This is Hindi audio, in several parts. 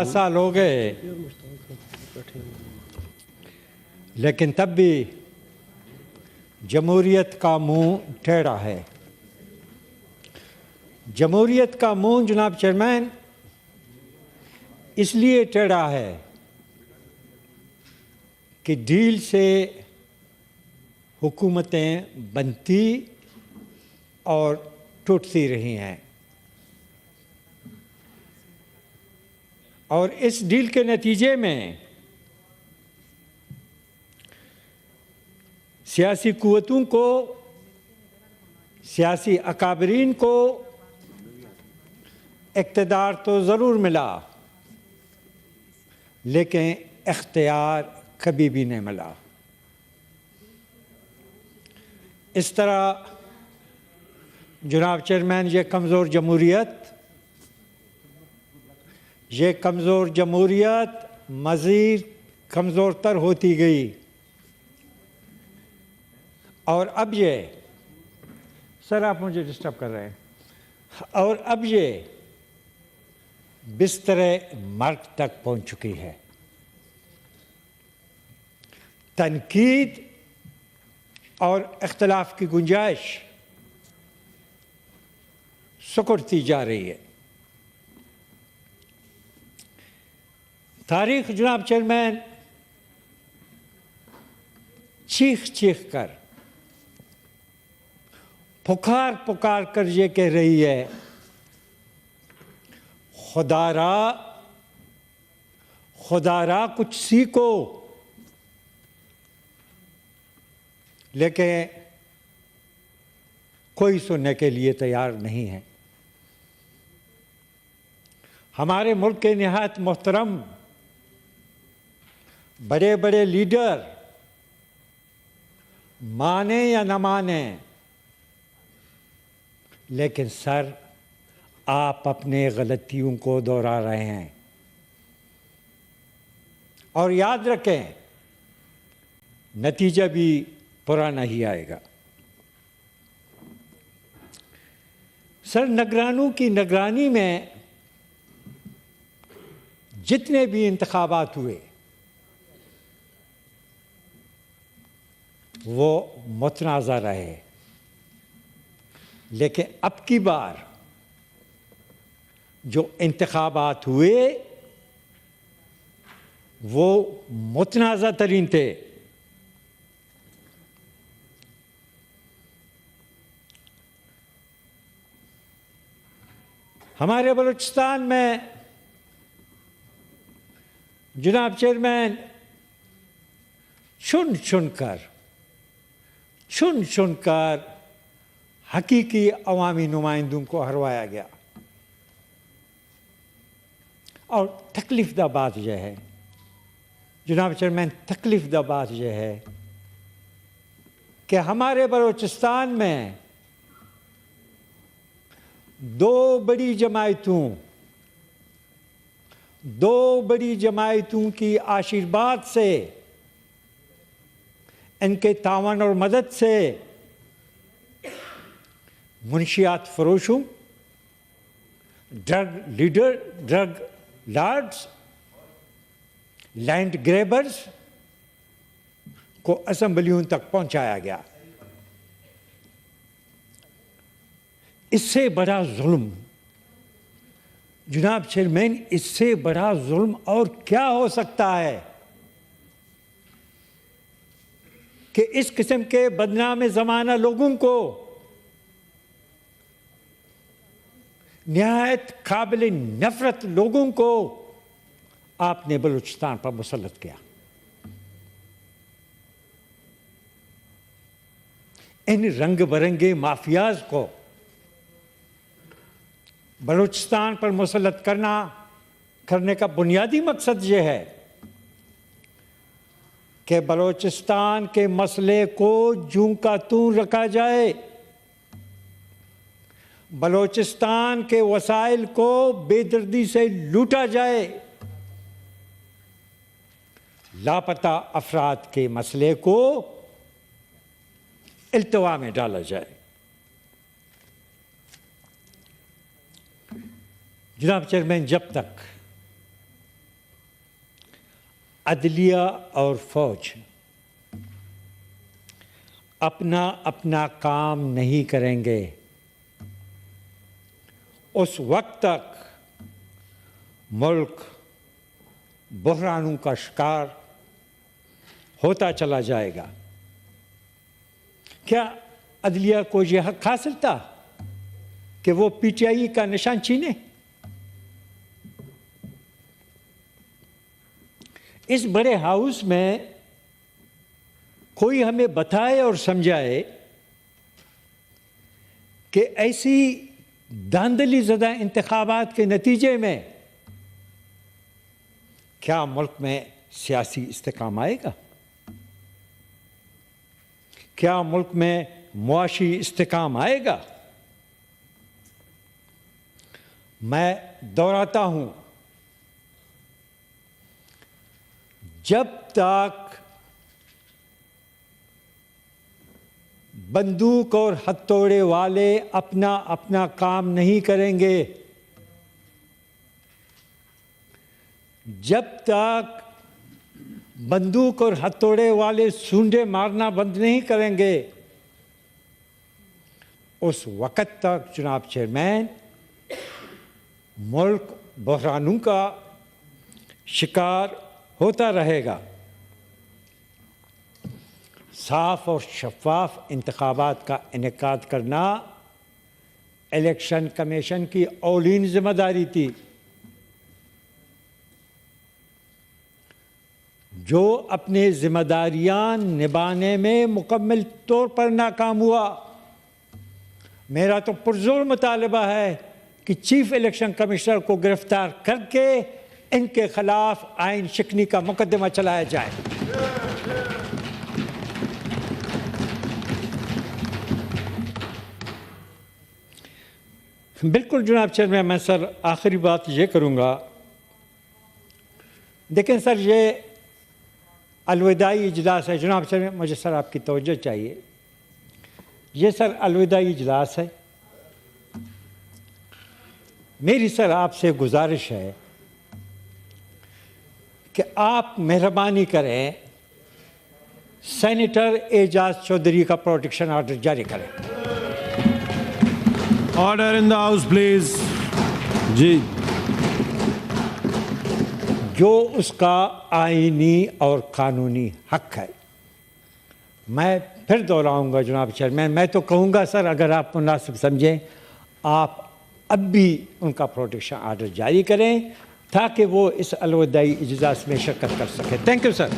साल हो गए, लेकिन तब भी जमहूरियत का मुंह टेढ़ा है। जमहूरियत का मुंह जनाब चेयरमैन इसलिए टेढ़ा है कि ढील से हुकूमतें बनती और टूटती रही हैं, और इस डील के नतीजे में सियासी कुव्वतों को, सियासी अकाबरीन को इक़्तिदार तो ज़रूर मिला, लेकिन इख्तियार कभी भी नहीं मिला। इस तरह जनाब चेयरमैन ये कमज़ोर जमहूरियत मज़ीद कमज़ोर तर होती गई, और अब ये सर आप मुझे डिस्टर्ब कर रहे हैं, और अब ये बिस्तरे मर्ग तक पहुंच चुकी है। तनकीद और इख्तिलाफ की गुंजाइश सिकुड़ती जा रही है। तारीख जनाब चेयरमैन चीख चीख कर, पुकार कर ये कह रही है, खुदारा कुछ सीखो, लेकिन कोई सुनने के लिए तैयार नहीं है। हमारे मुल्क के निहायत मोहतरम बड़े बड़े लीडर माने या न माने, लेकिन सर आप अपने गलतियों को दोहरा रहे हैं, और याद रखें नतीजा भी पुराना ही आएगा। सर निगरानों की निगरानी में जितने भी इंतखाबात हुए वो मुतनाज़ा रहे, लेकिन अब की बार जो इंतखाबात हुए वो मुतनाज़ा तरीन थे। हमारे बलूचिस्तान में जनाब चेयरमैन चुन चुनकर हकीकी अवामी नुमाइंदों को हरवाया गया, और तकलीफ़दा बात यह है जनाब चेयरमैन, तकलीफ़दा बात यह है कि हमारे बलूचिस्तान में दो बड़ी जमायतों की आशीर्वाद से, इनके तावन और मदद से मुंशियात फरोशों, ड्रग लॉर्ड्स, लैंड ग्रेबर्स को असेंबलियों तक पहुंचाया गया। इससे बड़ा जुल्म जनाब चेयरमैन, इससे बड़ा जुल्म और क्या हो सकता है कि इस किस्म के बदनाम ज़माना लोगों को निहायत काबिल नफरत लोगों को आपने बलूचिस्तान पर मुसल्लत किया। इन रंग बरंगे माफियाज को बलूचिस्तान पर मुसल्लत करने का बुनियादी मकसद ये है कि बलूचिस्तान के मसले को जूं का तूं रखा जाए, बलूचिस्तान के वसाइल को बेदर्दी से लूटा जाए, लापता अफराद के मसले को इल्तवा में डाला जाए। जनाब चेयरमैन, जब तक अदलिया और फौज अपना अपना काम नहीं करेंगे, उस वक्त तक मुल्क बहरानों का शिकार होता चला जाएगा। क्या अदलिया को यह हक हासिल था कि वो पीटीआई का निशान छीने? इस बड़े हाउस में कोई हमें बताए और समझाए कि ऐसी धांधली ज़दा इंतखाबात के नतीजे में क्या मुल्क में सियासी इस्तेकाम आएगा? क्या मुल्क में मुआशी इस्तेकाम आएगा? मैं दोहराता हूं, जब तक बंदूक और हथौड़े वाले अपना अपना काम नहीं करेंगे, जब तक बंदूक और हथौड़े वाले सूंडे मारना बंद नहीं करेंगे, उस वक़्त तक जनाब चेयरमैन मुल्क बहरानों का शिकार होता रहेगा। साफ और शफाफ इंतखाबात का इनेकाद करना इलेक्शन कमीशन की औलीन जिम्मेदारी थी। जो अपने जिम्मेदारियां निभाने में मुकम्मल तौर पर नाकाम हुआ, मेरा तो पुरजोर मुतालबा है कि चीफ इलेक्शन कमिश्नर को गिरफ्तार करके इनके खिलाफ आइन शिकनी का मुकदमा चलाया जाए। बिल्कुल जनाब चेयरमैन, मैं सर आखिरी बात ये करूँगा, देखें सर, ये अलविदाई इजलास है। जनाब चेयरमैन, मुझे सर आपकी तवज्जो चाहिए। ये सर अलविदाई इजलास है। मेरी सर आपसे गुजारिश है कि आप मेहरबानी करें, सेनेटर एजाज चौधरी का प्रोटेक्शन ऑर्डर जारी करें। Order in the house please. जी, जो उसका आईनी और कानूनी हक है। मैं फिर दोहराऊंगा जनाब चेयरमैन, मैं तो कहूँगा सर, अगर आप मुनासिब समझें, आप अब भी उनका प्रोटेक्शन ऑर्डर जारी करें ताकि वो इस अलविदाई इजलास में शिरकत कर सके। Thank you sir.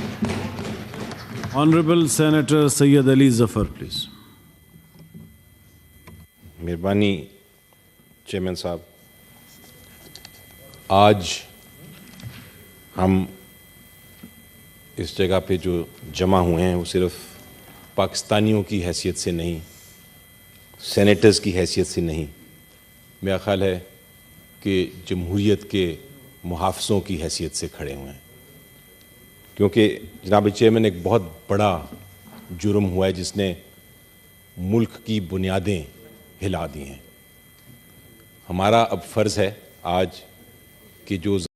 Honourable senator Syed Ali Zafar please. मेहरबानी चेयरमैन साहब, आज हम इस जगह पे जो जमा हुए हैं वो सिर्फ पाकिस्तानियों की हैसियत से नहीं, सेनेटर्स की हैसियत से नहीं, मेरा ख्याल है कि जमहूरियत के मुहाफ़िज़ों की हैसियत से खड़े हुए हैं। क्योंकि जनाब चेयरमैन, एक बहुत बड़ा जुर्म हुआ है जिसने मुल्क की बुनियादें हिला दी हैं। हमारा अब फ़र्ज़ है आज कि जो